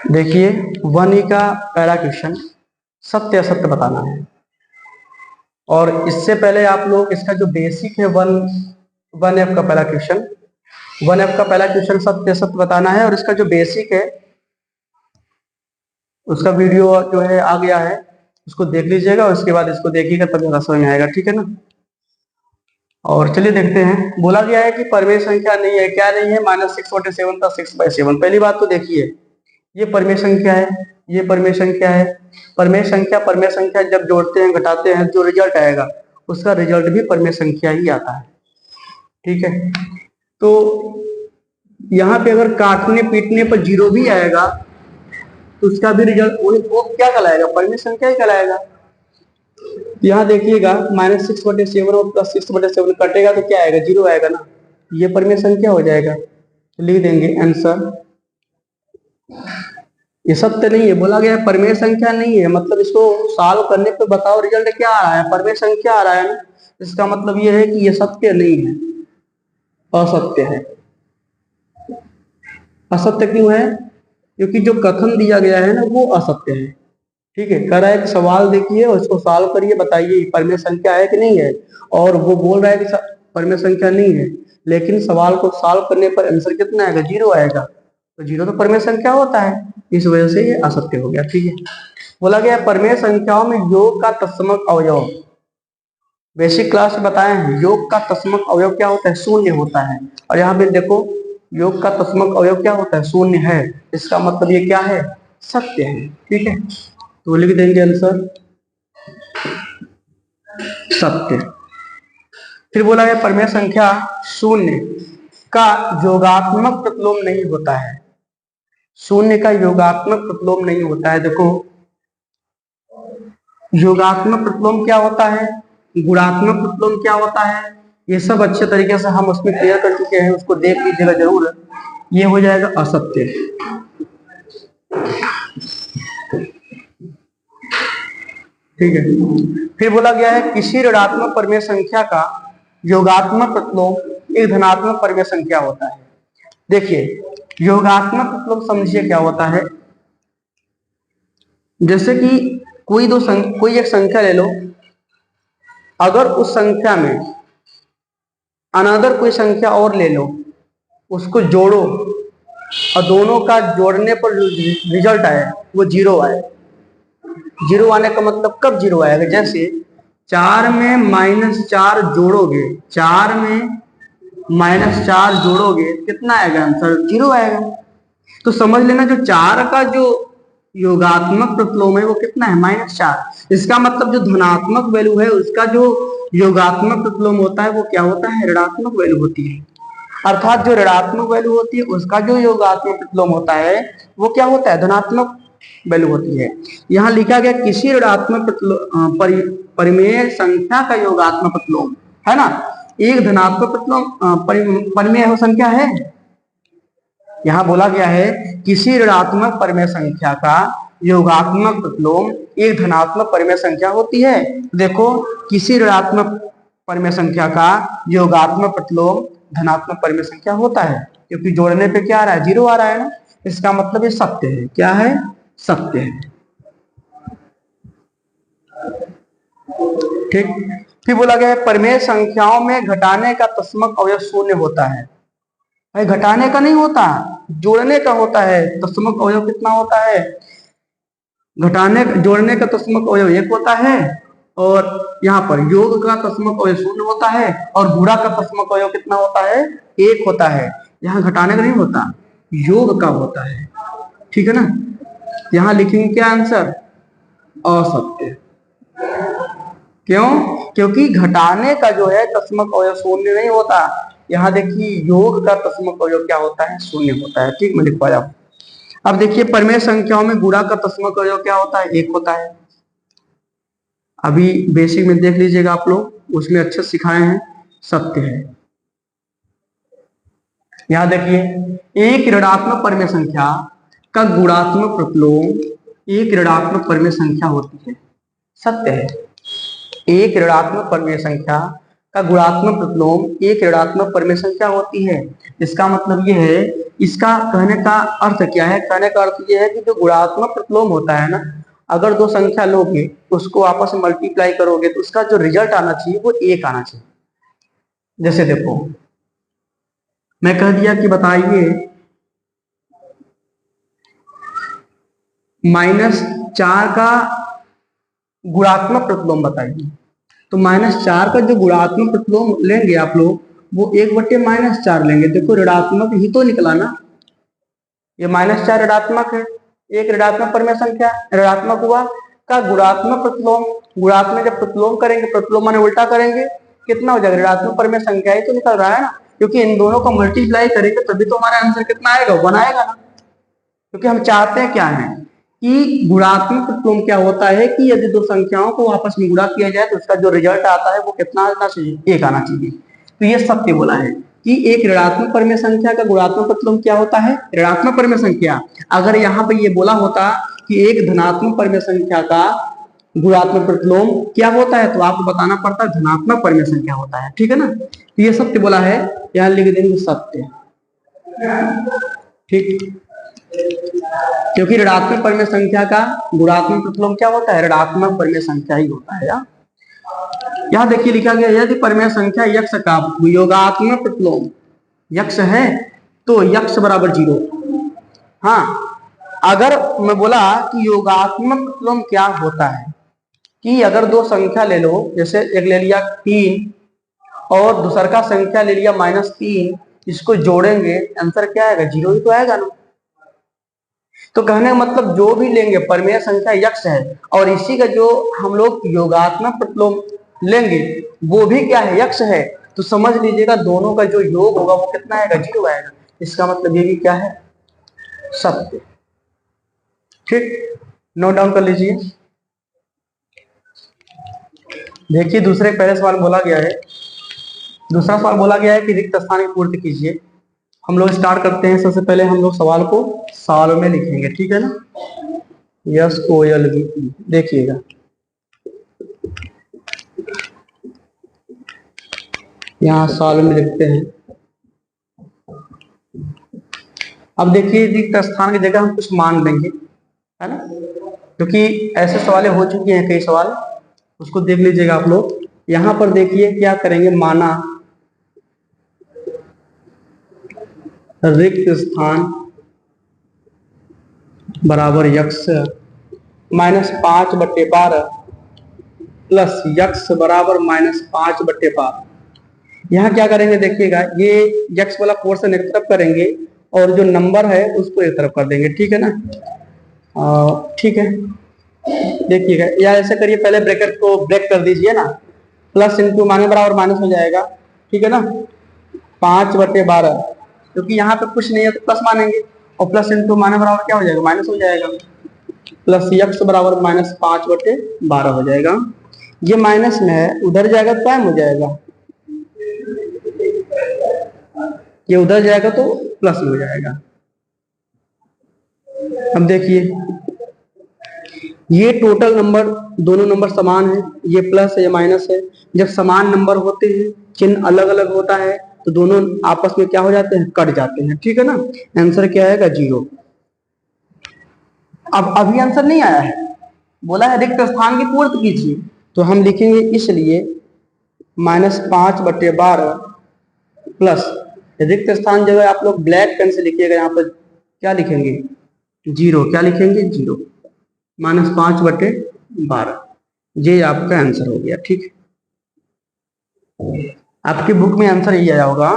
देखिए 1E का पहला क्वेश्चन सत्य असत्य बताना है। और इससे पहले आप लोग इसका जो बेसिक है 1F का पहला क्वेश्चन 1F का पहला क्वेश्चन सत्य असत्य बताना है। और इसका जो बेसिक है उसका वीडियो जो है आ गया है, उसको देख लीजिएगा। उसके बाद इसको देखिएगा तब ज्यादा समझ में आएगा, ठीक है ना। और चलिए देखते हैं। बोला गया है कि परमेय संख्या नहीं है। क्या नहीं है? -6/7 का 6/7। पहली बात तो देखिए, ये परमेय संख्या है, ये परमेय संख्या है। परमेय संख्या जब जोड़ते हैं घटाते हैं जो रिजल्ट आएगा उसका रिजल्ट भी परमेय संख्या ही आता है, ठीक है। तो यहाँ पे अगर काटने पीटने पर जीरो भी आएगा तो उसका भी रिजल्ट वो क्या कहलाएगा? परमेय संख्या ही कहलाएगा। यहाँ देखिएगा -6/7 और +6/7 कटेगा तो क्या आएगा? जीरो आएगा ना, ये परमेय संख्या हो जाएगा। लिख देंगे आंसर। ये सत्य नहीं है, बोला गया है परमेय संख्या नहीं है, मतलब इसको सॉल्व करने पे बताओ रिजल्ट क्या आ रहा है? परमेय संख्या आ रहा है ना, इसका मतलब ये है कि ये सत्य नहीं है, असत्य है। असत्य क्यों है? क्योंकि जो कथन दिया गया है ना वो असत्य है, ठीक है। कर रहा है कि सवाल देखिए और इसको सॉल्व करिए, बताइए परमेय संख्या है कि नहीं है। और वो बोल रहा है कि परमेय संख्या नहीं है, लेकिन सवाल को सॉल्व करने पर आंसर कितना आएगा? जीरो आएगा। तो जीरो तो परमेय संख्या होता है, इस वजह से ये असत्य हो गया, ठीक है। बोला गया परमेय संख्याओं में योग का तत्समक अवयव, बेसिक क्लास में बताए हैं योग का तत्समक अवयव क्या होता है? शून्य होता है। और यहाँ पे देखो योग का तत्समक अवयव क्या होता है? शून्य है। इसका मतलब ये क्या है? सत्य है, ठीक है। तो लिख देंगे आंसर सत्य। फिर बोला है परमेय संख्या शून्य का योगात्मक प्रतिलोम नहीं होता है। शून्य का योगात्मक प्रतिलोम नहीं होता है। देखो योगात्मक प्रतिलोम क्या होता है, गुणात्मक प्रतिलोम क्या होता है, ये सब अच्छे तरीके से हम उसमें क्लियर कर चुके हैं, उसको देख लीजिएगा जरूर। ये हो जाएगा असत्य, ठीक है। फिर बोला गया है किसी ऋणात्मक परमेय संख्या का योगात्मक प्रतिलोम एक धनात्मक परमेय संख्या होता है। देखिए योगात्मक प्रतिलोम समझिए क्या होता है। जैसे कि कोई एक संख्या ले लो, अगर उस संख्या में अनदर कोई संख्या और ले लो, उसको जोड़ो और दोनों का जोड़ने पर रिजल्ट आए वो जीरो आए। जीरो आने का मतलब कब जीरो आएगा? जैसे 4 में -4 जोड़ोगे, 4 में -4 जोड़ोगे कितना आएगा आंसर? जीरो आएगा। तो समझ लेना जो 4 का जो योगात्मक प्रतिलोम है वो कितना है? -4। इसका मतलब जो धनात्मक वैल्यू है उसका जो योगात्मक प्रतिलोम होता है वो क्या होता है? ऋणात्मक वैल्यू होती है। अर्थात जो ऋणात्मक वैल्यू होती है उसका जो योगात्मक प्रतिलोम होता है वो क्या होता है? धनात्मक वैल्यू होती है। यहाँ लिखा गया किसी ऋणात्मक परिमेय संख्या का योगात्मक प्रतिलोम है ना, एक धनात्मक प्रतिलोम परिमेय संख्या है। यहाँ बोला गया है किसी ऋणात्मक परिमेय संख्या का योगात्मक प्रतिलोम एक धनात्मक परिमेय संख्या होती है। देखो किसी ऋणात्मक परिमेय संख्या का योगात्मक प्रतिलोम धनात्मक परिमेय संख्या होता है, क्योंकि जोड़ने पे क्या आ रहा है? जीरो आ रहा है ना, इसका मतलब ये सत्य है। क्या है? सत्य है, ठीक। फिर बोला गया है परिमेय संख्याओं में घटाने का तस्मक अवयव शून्य होता है। भाई घटाने का नहीं होता, जोड़ने का होता है। तस्मक अवयव कितना होता है? जोड़ने का तस्मक अवयव 1 होता है, और यहाँ पर योग का तस्मक अवयव 0 होता है, और गुणा का तस्मक अवयव कितना होता है? 1 होता है। यहाँ घटाने का नहीं होता, योग का होता है, ठीक है ना। यहाँ लिखेंगे क्या आंसर? असत्य। क्यों? क्योंकि घटाने का जो है तस्मक अवयव 0 नहीं होता। यहाँ देखिए योग का तस्मक अवयव क्या होता है? 0 होता है, ठीक। मैं लिख पाया। अब देखिए परिमेय संख्याओं में गुणा का तस्मक अवयव क्या होता है? 1 होता है। अभी बेसिक में देख लीजिएगा आप लोग, उसमें अच्छे सिखाए हैं, सत्य है। यहाँ देखिए एक ऋणात्मक परिमेय संख्या का गुणात्मक प्रतिलोम एक ऋणात्मक परिमेय संख्या होती है, सत्य है। एक ऋणात्मक परिमेय संख्या का गुणात्मक प्रतिलोम एक ऋणात्मक परिमेय संख्या होती है। इसका मतलब यह है इसका कहने का अर्थ क्या है? कहने का अर्थ यह है कि जो गुणात्मक प्रतिलोम होता है ना, अगर दो संख्या लोगे उसको आपस में मल्टीप्लाई करोगे तो उसका जो रिजल्ट आना चाहिए वो एक आना चाहिए। जैसे देखो, मैं कह दिया कि बताइए -4 का गुणात्मक प्रतिलोम बताइए। तो -4 का जो गुणात्मक प्रतिलोम लेंगे आप लोग, वो 1/-4 लेंगे। देखो ऋणात्मक ही तो निकला ना, ये -4 ऋणात्मक है, एक ऋणात्मक परिमेय संख्या ऋणात्मक हुआ का गुणात्मक प्रतिलोम। गुणात्मक जब प्रतिलोम करेंगे, प्रतिलोम माने उल्टा करेंगे, कितना हो जाएगा? ऋणात्मक परिमेय संख्या ही तो निकल रहा है ना, क्योंकि इन दोनों को मल्टीप्लाई करेंगे तभी तो हमारा आंसर कितना आएगा? 1 आएगा ना। क्योंकि हम चाहते हैं क्या है कि गुणात्मक प्रतिलोम क्या होता है कि यदि दो संख्याओं को आपस में गुणा किया जाए तो उसका जो रिजल्ट आता है वो कितना आना चाहिए? 1 आना चाहिए। तो ये सत्य बोला है कि एक ऋणात्मक परिमेय संख्या का गुणात्मक प्रतिलोम क्या होता है? ऋणात्मक परिमेय संख्या। अगर यहाँ पे ये बोला होता कि एक धनात्मक परिमेय संख्या का गुणात्मक प्रतिलोम क्या होता है, तो आपको बताना पड़ता है धनात्मक परिमेय संख्या होता है। ठीक है ना? तो ये सत्य बोला है, यहाँ लिख देंगे सत्य। ठीक, क्योंकि ऋणात्मक परिमेय संख्या का गुणात्मक प्रतिलोम क्या होता है? ऋणात्मक परिमेय संख्या ही होता है। यहाँ देखिए लिखा गया, यदि परिमेय संख्या यक्ष का योगात्मक प्रतिलोम यक्ष है तो यक्ष बराबर 0। हाँ, अगर मैं बोला कि योगात्मक प्रतिलोम क्या होता है कि अगर दो संख्या ले लो, जैसे एक ले लिया 3 और दूसर का संख्या ले लिया -3, इसको जोड़ेंगे आंसर क्या आएगा? 0 ही तो आएगा ना। तो कहने का मतलब जो भी लेंगे परिमेय संख्या यक्ष है और इसी का जो हम लोग योगात्मक प्रतिलोम लेंगे वो भी क्या है? यक्ष है। तो समझ लीजिएगा दोनों का जो योग होगा वो कितना आएगा? 0 आएगा। इसका मतलब ये भी क्या है? सत्य। ठीक, नोट डाउन कर लीजिए। देखिए दूसरे पहले सवाल बोला गया है, दूसरा सवाल बोला गया है कि रिक्त स्थान की पूर्ति कीजिए। हम लोग स्टार्ट करते हैं। सबसे पहले हम लोग सवाल को साल में लिखेंगे, ठीक है ना? SOLV, देखिएगा यहाँ साल में लिखते हैं। अब देखिए रिक्त स्थान की जगह हम कुछ मान देंगे, है ना, क्योंकि ऐसे सवाल हो चुके हैं कई सवाल, उसको देख लीजिएगा आप लोग। यहाँ पर देखिए क्या करेंगे, माना रिक्त स्थान बराबर यक्ष -5/12 प्लस यक्ष बराबर -5/12। यहाँ क्या करेंगे देखिएगा, ये यक्ष वाला पोर्शन एक तरफ करेंगे और जो नंबर है उसको एक तरफ कर देंगे, ठीक है ना? ठीक है, देखिएगा या ऐसे करिए, पहले ब्रैकेट को ब्रेक कर दीजिए ना, प्लस इंटू माने बराबर माइनस हो जाएगा, ठीक है ना? 5/12, क्योंकि यहाँ पे कुछ नहीं है तो प्लस मानेंगे, और प्लस इंटू माने बराबर क्या हो जाएगा? माइनस हो जाएगा, प्लस यक्स बराबर -5/12 हो जाएगा। ये माइनस में है, उधर जाएगा तो टाइम हो जाएगा, ये उधर जाएगा तो प्लस में हो जाएगा। अब देखिए ये टोटल नंबर, दोनों नंबर समान है, ये प्लस है ये माइनस है। जब समान नंबर होते हैं, चिन्ह अलग अलग होता है, तो दोनों आपस में क्या हो जाते हैं? कट जाते हैं, ठीक है ना? आंसर क्या आएगा? 0। अब अभी आंसर नहीं आया है, बोला है रिक्त स्थान की पूर्ति कीजिए, तो हम लिखेंगे इसलिए -5/12 प्लस रिक्त स्थान जगह आप लोग ब्लैक पेन से लिखिएगा, यहाँ पर क्या लिखेंगे? 0। क्या लिखेंगे? 0, -5/12। ये आपका आंसर हो गया, ठीक। आपकी बुक में आंसर यही आया होगा,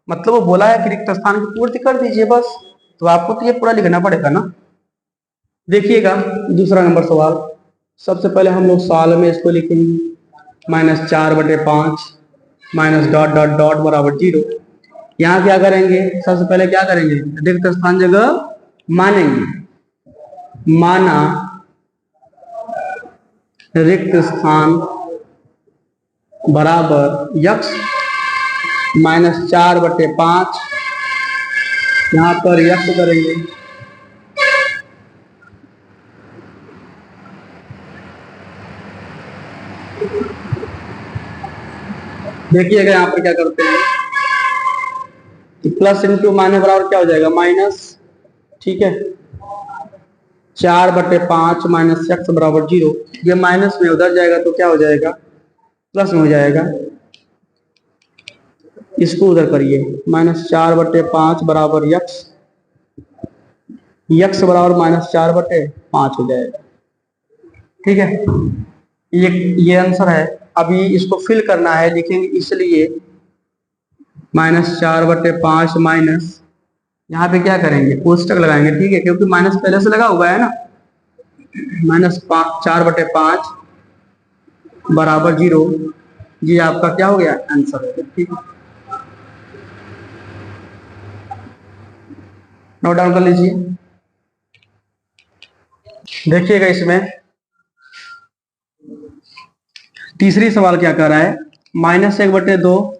मतलब वो बोला है कि रिक्त स्थान की पूर्ति कर दीजिए बस, तो आपको तो ये पूरा लिखना पड़ेगा ना। देखिएगा दूसरा नंबर सवाल, सबसे पहले हम लोग साल में इसको लिखेंगे -4/5 -... बराबर 0। यहाँ क्या करेंगे? सबसे पहले क्या करेंगे? रिक्त स्थान जगह मानेंगे, माना रिक्त स्थान बराबर यक्ष -4/5, यहाँ पर यक्ष करेंगे, देखिएगा यहाँ पर क्या करते हैं, तो प्लस इंटू माइनस बराबर क्या हो जाएगा, माइनस। ठीक है, 4/5 माइनस एक्स बराबर 0। ये माइनस में उधर जाएगा तो क्या हो जाएगा, प्लस में हो जाएगा। इसको उधर करिए, -4/5 बराबर यक्स, यक्स बराबर -4/5 हो जाएगा। ठीक है, ये आंसर है। अभी इसको फिल करना है, लिखेंगे इसलिए -4/5 माइनस, यहाँ पे क्या करेंगे, कोष्टक लगाएंगे। ठीक है, क्योंकि माइनस पहले से लगा हुआ है ना। -4/5 बराबर 0। ये आपका क्या हो गया, आंसर हो गया। ठीक है, नोट डाउन कर लीजिए। देखिएगा इसमें तीसरी सवाल क्या कर रहा है, -1/2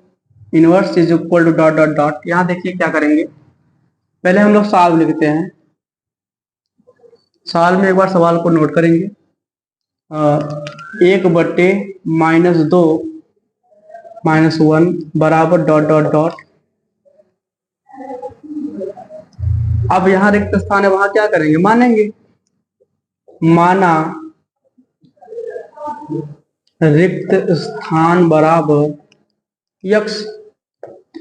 inverse is equal to dot dot dot. यहां देखिए क्या करेंगे, पहले हम लोग सॉल्व लिखते हैं। सॉल्व में एक बार सवाल को नोट करेंगे। 1/-2 -1 बराबर डॉट डॉट डॉट। अब यहाँ रिक्त स्थान है, वहां क्या करेंगे, मानेंगे। माना रिक्त स्थान बराबर यक्स,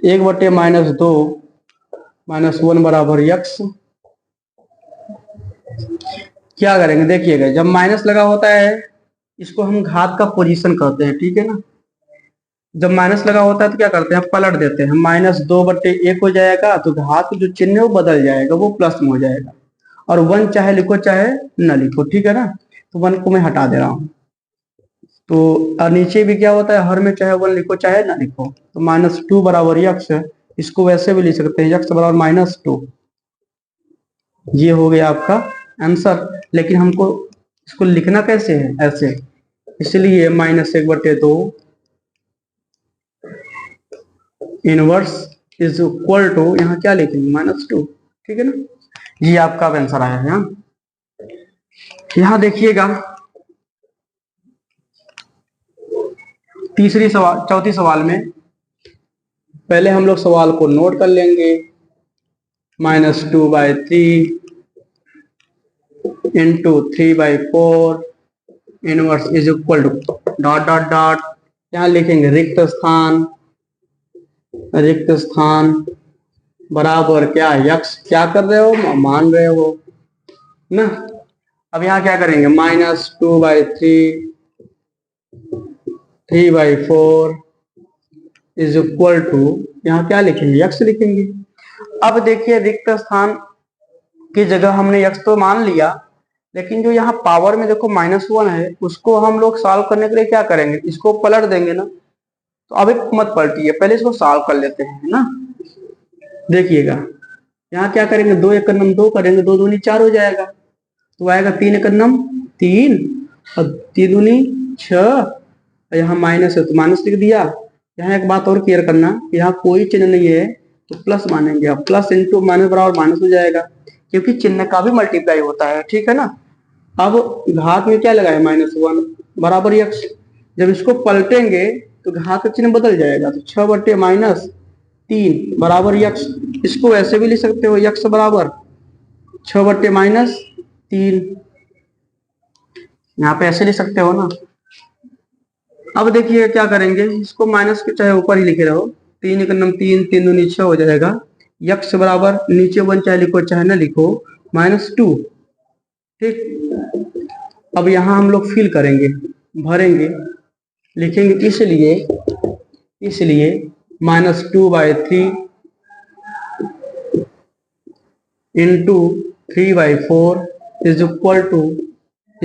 1/-2 -1 बराबर यक्स। क्या करेंगे, देखिएगा जब माइनस लगा होता है इसको हम घात का पोजीशन कहते हैं। ठीक है ना, जब माइनस लगा होता है तो क्या करते हैं, पलट देते हैं। -2/1 हो जाएगा तो घात जो चिन्ह है वो बदल जाएगा, वो प्लस में हो जाएगा। और 1 चाहे लिखो चाहे न लिखो। ठीक है ना, तो 1 को मैं हटा दे रहा हूं। तो नीचे भी क्या होता है, हर में चाहे 1 लिखो चाहे ना लिखो। तो -2 बराबर यक्स, इसको वैसे भी लिख सकते हैं, यक्स बराबर -2। ये हो गया आपका आंसर। लेकिन हमको इसको लिखना कैसे है, ऐसे, इसलिए -1/2 इनवर्स इज इक्वल टू, यहाँ क्या लिखेंगे, -2। ठीक है ना, ये आपका आंसर आया है। यहाँ देखिएगा चौथी सवाल में पहले हम लोग सवाल को नोट कर लेंगे। -2/3 into 3/4 inverse is equal to dot dot dot. यहाँ लिखेंगे रिक्त स्थान, रिक्त स्थान बराबर क्या, यक्स। क्या कर रहे हो, मान रहे हो ना। अब यहाँ क्या करेंगे, -2/3 3/4 इज इक्वल टू, यहाँ क्या लिखेंगे, यक्स लिखेंगे। अब देखिए रिक्त स्थान की जगह हमने यक्स तो मान लिया, लेकिन जो यहाँ पावर में देखो -1 है, उसको हम लोग सॉल्व करने के लिए क्या करेंगे, इसको पलट देंगे ना। तो अभी मत पलटिए, पहले इसको सॉल्व कर लेते हैं ना। देखिएगा यहाँ क्या करेंगे, 2 × 2 करेंगे, 2 दूनी 4 हो जाएगा। तो आएगा 3 × 3 और 3 दूनी 6। यहाँ माइनस है तो माइनस लिख दिया। यहाँ एक बात और क्लियर करना, यहाँ कोई चिन्ह नहीं है तो प्लस मानेंगे। अब प्लस इंटू माइनस बराबर माइनस हो जाएगा, क्योंकि चिन्ह का भी मल्टीप्लाई होता है। ठीक है ना, अब घात में क्या लगाए, -1 बराबर यक्स। जब इसको पलटेंगे तो घात का चिन्ह बदल जाएगा, तो 6/-3 बराबर यक्स। इसको ऐसे भी लिख सकते हो, यक्स बराबर 6/-3। यहाँ पे ऐसे लिख सकते हो ना। अब देखिए क्या करेंगे, इसको माइनस के चाहे ऊपर ही लिखे रहो, 3 × 3 3 दूनी 6 हो जाएगा। यक्स बराबर नीचे 1 चाहे लिखो चाहे ना लिखो, -2। ठीक, अब यहाँ हम लोग फिल करेंगे, भरेंगे, लिखेंगे इसलिए -2/3 इंटू 3/4 इज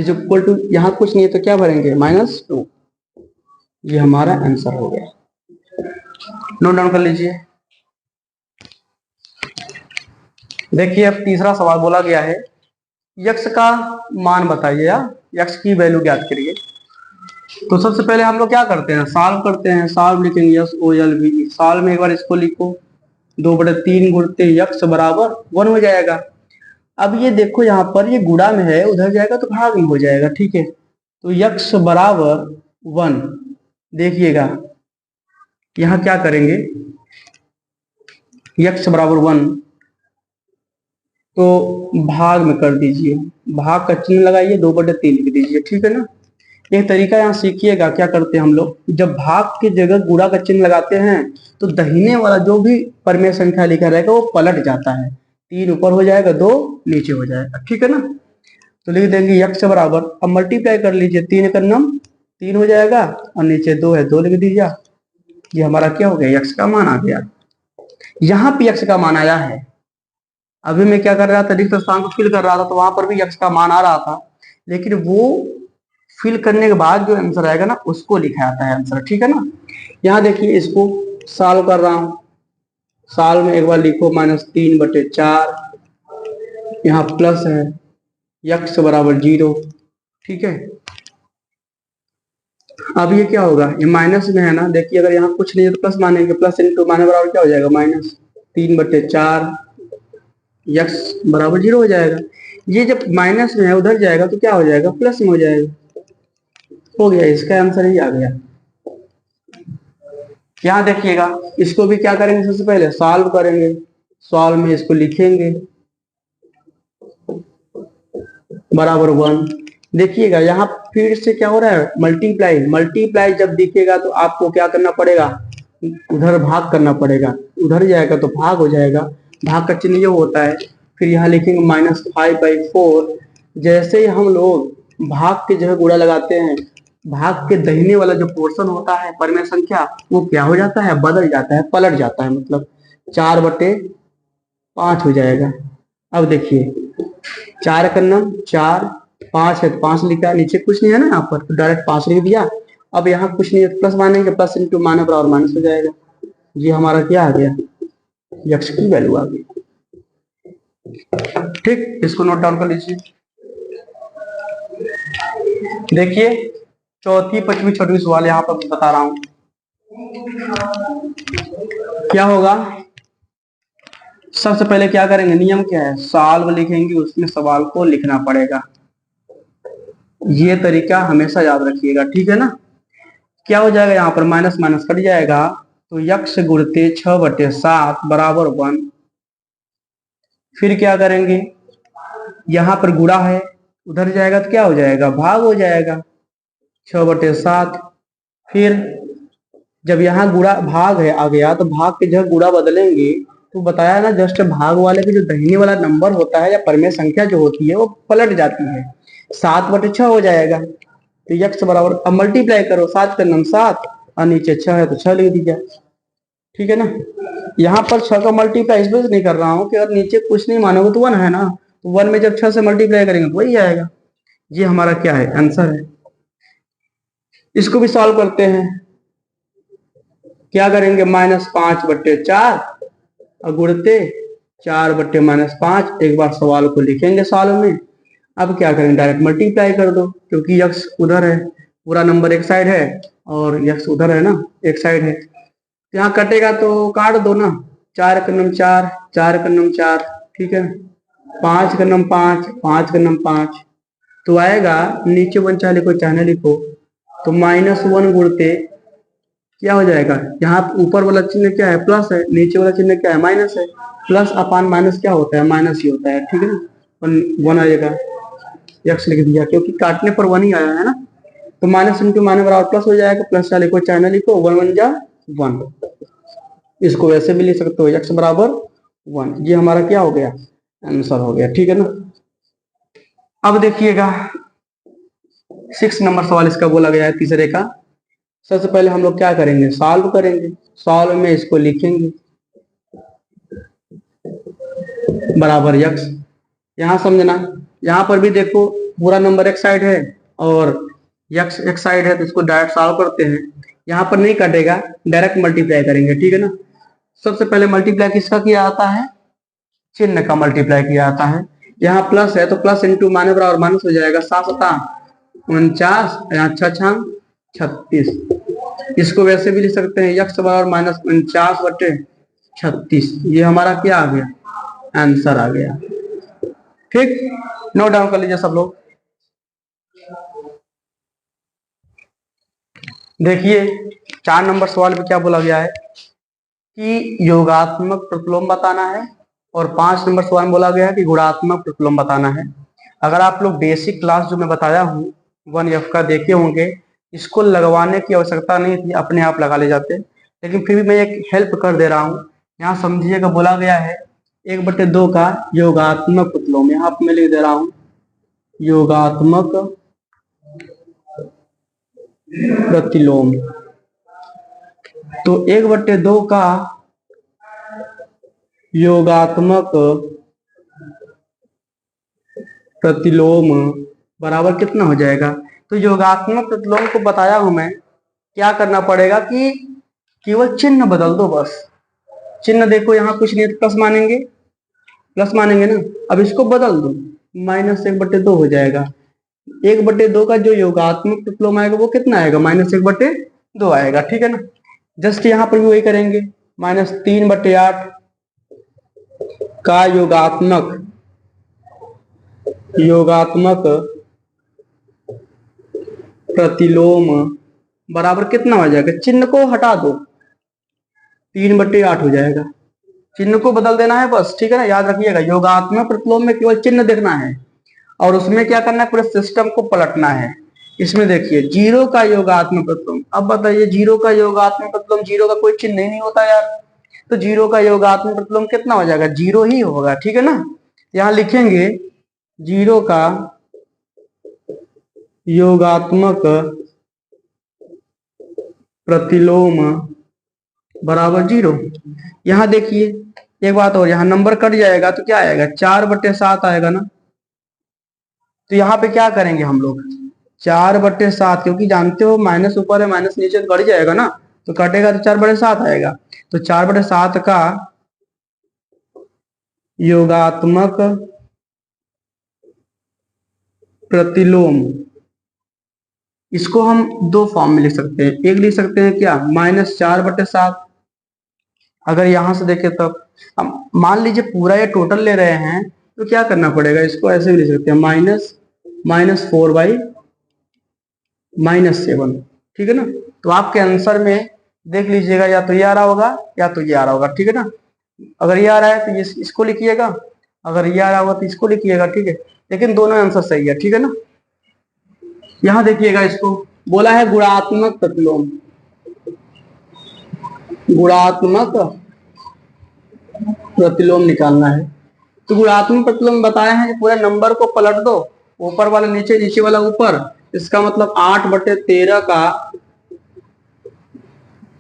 इक्वल टू यहाँ कुछ नहीं है तो क्या भरेंगे, -2। ये हमारा आंसर हो गया। नोट डाउन कर लीजिए। देखिए अब तीसरा सवाल बोला गया है, यक्स का मान बताइए या यक्स की वैल्यू ज्ञात करिए। तो सबसे पहले हम लोग क्या करते हैं, सॉल्व करते हैं। सॉल्व लिखेंगे SOLV। सॉल्व में एक बार इसको लिखो, 2/3 गुणते यक्स बराबर 1 हो जाएगा। अब ये देखो यहाँ पर ये गुणा में है, उधर जाएगा तो भाग में हो जाएगा। ठीक है, तो यक्स बराबर 1। देखिएगा यहाँ क्या करेंगे, यक्स बराबर 1, तो भाग में कर दीजिए, भाग का चिन्ह लगाइए, 2/3 लिख दीजिए, ठीक है ना। एक तरीका यहाँ सीखिएगा, क्या करते हैं हम लोग, जब भाग की जगह गुणा का चिन्ह लगाते हैं तो दाहिने वाला जो भी परिमेय संख्या लिखा रहेगा वो पलट जाता है, 3 ऊपर हो जाएगा, 2 नीचे हो जाएगा, ठीक है ना। तो लिख देंगे यक्स बराबर, अब मल्टीप्लाई कर लीजिए, 3 का नम 3 हो जाएगा और नीचे 2 है, 2 लिख दीजिए। ये हमारा क्या हो गया, यक्स का मान आ गया। यहाँ पे यक्स का मान आया है। अभी मैं क्या कर रहा था, रिक्त स्थान को फिल कर रहा था, तो वहां पर भी यक्स का मान आ रहा था, लेकिन वो फिल करने के बाद जो आंसर आएगा ना उसको लिखा जाता है आंसर, ठीक है ना। यहाँ देखिए इसको सॉल्व कर रहा हूं, साल में एक बार लिखो -3/4, यहाँ प्लस है, यक्स बराबर 0, ठीक है। अब ये क्या होगा, ये माइनस में है ना, देखिए अगर यहाँ कुछ नहीं है तो प्लस मानेंगे, प्लस इंटू माने बराबर क्या हो जाएगा, -3/4, यक्स बराबर 0 हो जाएगा। ये जब माइनस में है उधर जाएगा तो क्या हो जाएगा, प्लस में हो जाएगा, हो गया, इसका आंसर ही आ गया। यहाँ देखिएगा, इसको भी क्या करेंगे, सबसे पहले सॉल्व करेंगे, सॉल्व में इसको लिखेंगे बराबर 1। देखिएगा यहाँ फिर से क्या हो रहा है, मल्टीप्लाई, मल्टीप्लाई जब दिखेगा तो आपको क्या करना पड़ेगा, उधर भाग करना पड़ेगा, उधर जाएगा तो भाग हो जाएगा, भाग का चिन्ह ये होता है। फिर यहाँ लिखेंगे -5/4। जैसे ही हम लोग भाग के जगह गुणा लगाते हैं, भाग के दाहिने वाला जो पोर्शन होता है परिमेय संख्या, वो क्या हो जाता है, बदल जाता है, पलट जाता है, मतलब 4/5 हो जाएगा। अब देखिए 4 का नम 4, 5 है तो 5 लिखा है, नीचे कुछ नहीं है ना यहाँ पर, तो डायरेक्ट 5 लिख दिया। अब यहाँ कुछ नहीं है तो प्लस मानेंगे, प्लस इंटू माने बराबर माइनस हो जाएगा। ये हमारा क्या आ गया, यक्स की वैल्यू आ गई, ठीक। इसको नोट डाउन कर लीजिए। देखिए चौथी, पांचवी, छठवीं सवाल यहाँ पर बता रहा हूं, क्या होगा। सबसे पहले क्या करेंगे, नियम क्या है, सॉल्व लिखेंगे, उसमें सवाल को लिखना पड़ेगा। ये तरीका हमेशा याद रखिएगा, ठीक है ना। क्या हो जाएगा, यहाँ पर माइनस माइनस कट जाएगा, तो यक्स गुणते 6/7 बराबर 1। फिर क्या करेंगे, यहाँ पर गुणा है, उधर जाएगा तो क्या हो जाएगा, भाग हो जाएगा, 6/7। फिर जब यहाँ गुणा भाग है आ गया तो भाग के जगह गुणा बदलेंगे, तो बताया ना जस्ट, भाग वाले के जो दाहिने वाला नंबर होता है या परिमेय संख्या जो होती है वो पलट जाती है, 7/6 हो जाएगा। तो यक्स बराबर, अब मल्टीप्लाई करो, 7 का नम 7 और नीचे 6 है तो 6 लिख दीजिए, ठीक है ना। यहाँ पर 6 का मल्टीप्लाई इस वजह से नहीं कर रहा हूँ कि अगर नीचे कुछ नहीं मानोगे तो 1 है ना, तो 1 में जब 6 से मल्टीप्लाई करेंगे तो वही आएगा। ये हमारा क्या है, आंसर है। इसको भी सॉल्व करते हैं, क्या करेंगे, -5/4 और गुणते 4/-5। एक बार सवाल को लिखेंगे सॉल्व में। अब क्या करेंगे, डायरेक्ट मल्टीप्लाई कर दो, क्योंकि यक्स उधर है, पूरा नंबर एक साइड है और यक्स उधर है ना, एक साइड है, यहाँ कटेगा तो काट दो ना, 4 का नम 4, 4 का नम 4, ठीक है। 5 का नम 5, 5 का नम 5, तो आएगा, नीचे 1 चाहे लिखो चाहे ना लिखो, तो -1 गुणते क्या हो जाएगा, यहाँ ऊपर वाला चिन्ह क्या है, प्लस है, नीचे वाला चिन्ह क्या है, माइनस है। प्लस अपान माइनस क्या होता है, माइनस ही होता है, ठीक है ना। 1 आएगा, यक्स लिख दिया, क्योंकि काटने पर 1 ही आया है ना, तो माइनस इंटू माइनस बराबर प्लस हो जाएगा, प्लस चाहे लिखो चाहे ना लिखो, 1 1 जा 1। इसको वैसे भी लिख सकते हो, यक्स बराबर 1। ये हमारा क्या हो गया, आंसर हो गया, ठीक है ना। अब देखिएगा 6 नंबर सवाल इसका बोला गया है, तीसरे का। सबसे पहले हम लोग क्या करेंगे, सॉल्व करेंगे, सॉल्व में इसको लिखेंगे बराबर यक्स। यहाँ समझना, यहाँ पर भी देखो पूरा नंबर एक साइड है और यक्स एक साइड है, तो इसको डायरेक्ट सॉल्व करते हैं। यहाँ पर नहीं कटेगा, डायरेक्ट मल्टीप्लाई करेंगे, ठीक है ना। सबसे पहले मल्टीप्लाई किसका किया जाता है, चिन्ह का मल्टीप्लाई किया जाता है। यहाँ प्लस है तो प्लस इंटू माने बराबर माइनस हो जाएगा, 7×7 = 49, यहाँ 6×6 = 36। इसको वैसे भी लिख सकते हैं, यक्स बराबर -49/36। ये हमारा क्या आ गया, आंसर आ गया, ठीक। नोट डाउन कर लीजिए सब लोग। देखिए 4 नंबर सवाल में क्या बोला गया है, कि योगात्मक प्रतिलोम बताना है, और 5 नंबर सवाल में बोला गया है कि गुणात्मक प्रतिलोम बताना है। अगर आप लोग बेसिक क्लास जो मैं बताया हूँ 1F का देखे होंगे, इसको लगवाने की आवश्यकता नहीं थी, अपने आप लगा ले जाते, लेकिन फिर भी मैं एक हेल्प कर दे रहा हूँ। यहाँ समझिएगा, बोला गया है 1/2 का योगात्मक प्रतिलोम, यहाँ पे मैं लिख दे रहा हूँ योगात्मक प्रतिलोम। तो 1/2 का योगात्मक प्रतिलोम बराबर कितना हो जाएगा? तो योगात्मक प्रतिलोम को बताया हूं मैं, क्या करना पड़ेगा कि केवल चिन्ह बदल दो बस। चिन्ह देखो, यहाँ कुछ नहीं, प्लस मानेंगे, प्लस मानेंगे ना। अब इसको बदल दो, -1/2 हो जाएगा। 1/2 का जो योगात्मक प्रतिलोम आएगा वो कितना आएगा? -1/2 आएगा, ठीक है ना। जस्ट यहाँ पर भी वही करेंगे, -3/8 का योगात्मक प्रतिलोम बराबर कितना हो जाएगा? चिन्ह को हटा दो, 3/8 हो जाएगा। चिन्ह को बदल देना है बस, ठीक है ना। याद रखिएगा, योगात्मक प्रतिलोम में केवल चिन्ह देखना है, और उसमें क्या करना है, पूरे सिस्टम को पलटना है। इसमें देखिए 0 का योगात्मक प्रतिलोम। अब बताइए 0 का योगात्मक प्रतिलोम, 0 का कोई चिन्ह ही नहीं होता यार, तो 0 का योगात्मक प्रतिलोम कितना हो जाएगा? 0 ही होगा, ठीक है ना। यहाँ लिखेंगे 0 का योगात्मक प्रतिलोम बराबर 0। यहाँ देखिए एक बात और, यहाँ नंबर कट जाएगा तो क्या आएगा? 4/7 आएगा ना। तो यहाँ पे क्या करेंगे हम लोग? 4/7, क्योंकि जानते हो माइनस ऊपर है माइनस नीचे तो कट जाएगा ना, तो कटेगा तो 4/7 आएगा। तो 4/7 का योगात्मक प्रतिलोम, इसको हम दो फॉर्म में लिख सकते हैं। एक लिख सकते हैं क्या, -4/7। अगर यहां से देखें तब, अब मान लीजिए पूरा ये टोटल ले रहे हैं, तो क्या करना पड़ेगा? इसको ऐसे भी लिख सकते हैं, -4/-7, ठीक है ना। तो आपके आंसर में देख लीजिएगा, या तो ये आ रहा होगा या तो ये आ रहा होगा, ठीक है ना। अगर ये आ रहा है तो ये इसको लिखिएगा, अगर ये आ रहा होगा तो इसको लिखिएगा, ठीक है। लेकिन दोनों आंसर सही है, ठीक है ना। यहां देखिएगा, इसको बोला है गुणात्मक प्रतिलोम, गुणात्मक प्रतिलोम निकालना है। तो गुणात्मक प्रतिलोम बताए हैं कि पूरे नंबर को पलट दो, ऊपर वाला नीचे, नीचे वाला ऊपर। इसका मतलब 8/13 का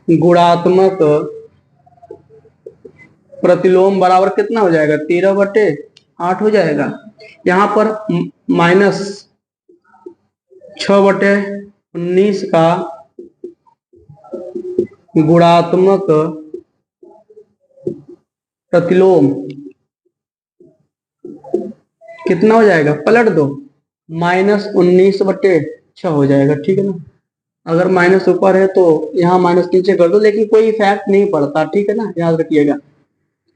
गुणात्मक प्रतिलोम बराबर कितना हो जाएगा? 13/8 हो जाएगा। यहाँ पर -6/19 का गुणात्मक प्रतिलोम कितना हो जाएगा? पलट दो, -19/6 हो जाएगा, ठीक है ना। अगर माइनस ऊपर है तो यहाँ माइनस नीचे कर दो, लेकिन कोई इफेक्ट नहीं पड़ता, ठीक है ना, याद रखिएगा।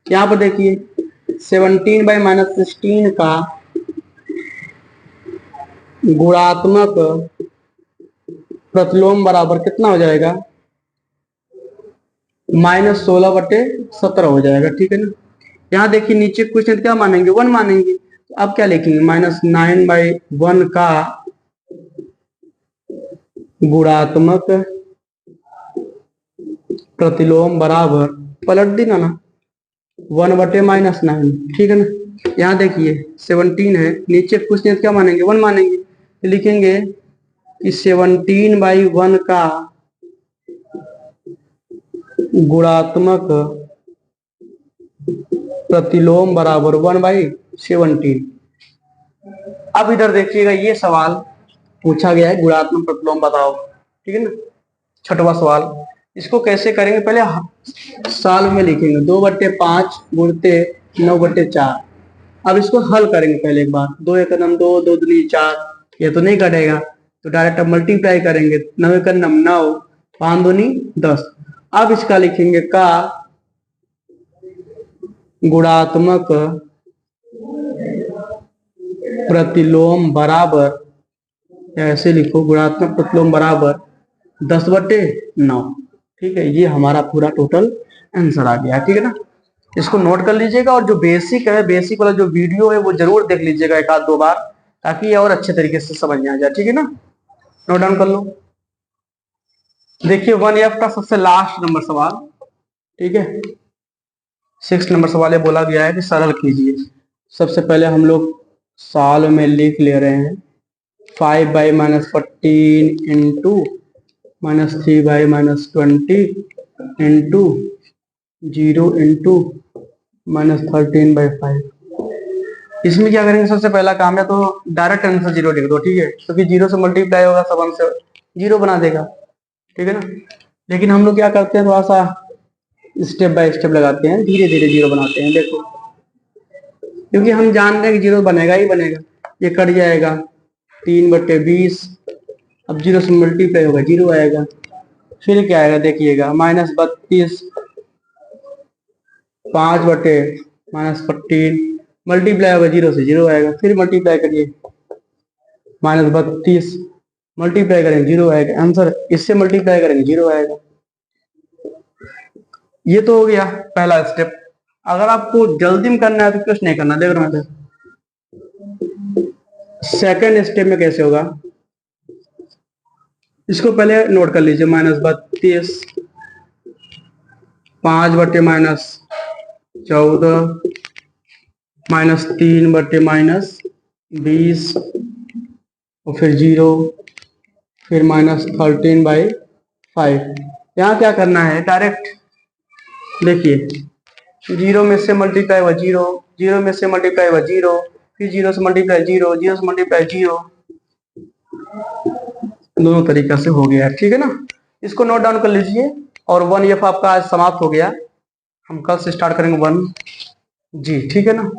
यहाँ पर देखिए 17/-16 का गुणात्मक प्रतिलोम बराबर कितना हो जाएगा? -16/17 हो जाएगा, ठीक है ना। यहाँ देखिए नीचे क्वेश्चन क्या मानेंगे? 1 मानेंगे, तो अब क्या लिखेंगे? -9/1 का गुणात्मक प्रतिलोम बराबर, पलट देना ना, 1/-9, ठीक है ना। यहाँ देखिए 17 है, नीचे क्वेश्चन क्या मानेंगे? 1 मानेंगे, तो लिखेंगे कि 17/1 का गुणात्मक प्रतिलोम बराबर 1/17। अब इधर देखिएगा, ये सवाल पूछा गया है, गुणात्मक प्रतिलोम बताओ, ठीक है ना, 6वां सवाल। इसको कैसे करेंगे? पहले साल में लिखेंगे, 2/5 गुणते 9/4। अब इसको हल करेंगे पहले एक बार, 2 × 2, 2 दूनी 4, ये तो नहीं कटेगा, तो डायरेक्ट अब मल्टीप्लाई करेंगे, 9 × 9, 5 दूनी 10। अब इसका लिखेंगे का गुणात्मक प्रतिलोम बराबर, ऐसे लिखो, गुणात्मक प्रतिलोम बराबर 10/9, ठीक है। ये हमारा पूरा टोटल आंसर आ गया, ठीक है ना। इसको नोट कर लीजिएगा, और जो बेसिक है, बेसिक वाला जो वीडियो है वो जरूर देख लीजिएगा एक आध दो बार, ताकि ये और अच्छे तरीके से समझ में आ जाए, ठीक है ना। नोट डाउन कर लो। देखिए 1F का सबसे लास्ट नंबर सवाल, ठीक है, 6 नंबर सवाल ये बोला गया है कि सरल कीजिए। सबसे पहले हम लोग साल में लिख ले रहे हैं 5/-14 इंटू -3/-20 इंटू 0 इंटू -13/5। इसमें क्या करेंगे, सबसे पहला काम है तो डायरेक्ट आंसर 0 लिख दो, ठीक है, क्योंकि 0 से मल्टीप्लाई होगा सब आंसर 0 बना देगा, ठीक है ना। लेकिन हम लोग क्या करते हैं, थोड़ा सा स्टेप बाय स्टेप लगाते हैं, धीरे धीरे 0 बनाते हैं। देखो, क्योंकि हम जान रहे हैं कि 0 बनेगा ही बनेगा। ये कट जाएगा 3/20, अब 0 से मल्टीप्लाई होगा 0 आएगा। फिर क्या आएगा देखिएगा, -32, 5/-14 मल्टीप्लाई होगा 0 से 0 आएगा। फिर मल्टीप्लाई करिए, -32 मल्टीप्लाई करेंगे 0 आएगा आंसर, इससे मल्टीप्लाई करेंगे 0 आएगा। ये तो हो गया पहला स्टेप। अगर आपको जल्दी में करना है तो कुछ नहीं करना, देख रहे हैं। सेकेंड स्टेप में कैसे होगा, इसको पहले नोट कर लीजिए, -32, 5/-14 -3/-20 और फिर 0, फिर -13/5। यहाँ क्या करना है, डायरेक्ट देखिए 0 में से मल्टीप्लाई हुआ 0, 0 में से मल्टीप्लाई हुआ 0, फिर 0 से मल्टीप्लाई 0, 0 से मल्टीप्लाई 0, दोनों तरीका से हो गया, ठीक है ना। इसको नोट डाउन कर लीजिए। और 1F आपका आज समाप्त हो गया। हम कल से स्टार्ट करेंगे 1G, ठीक है ना।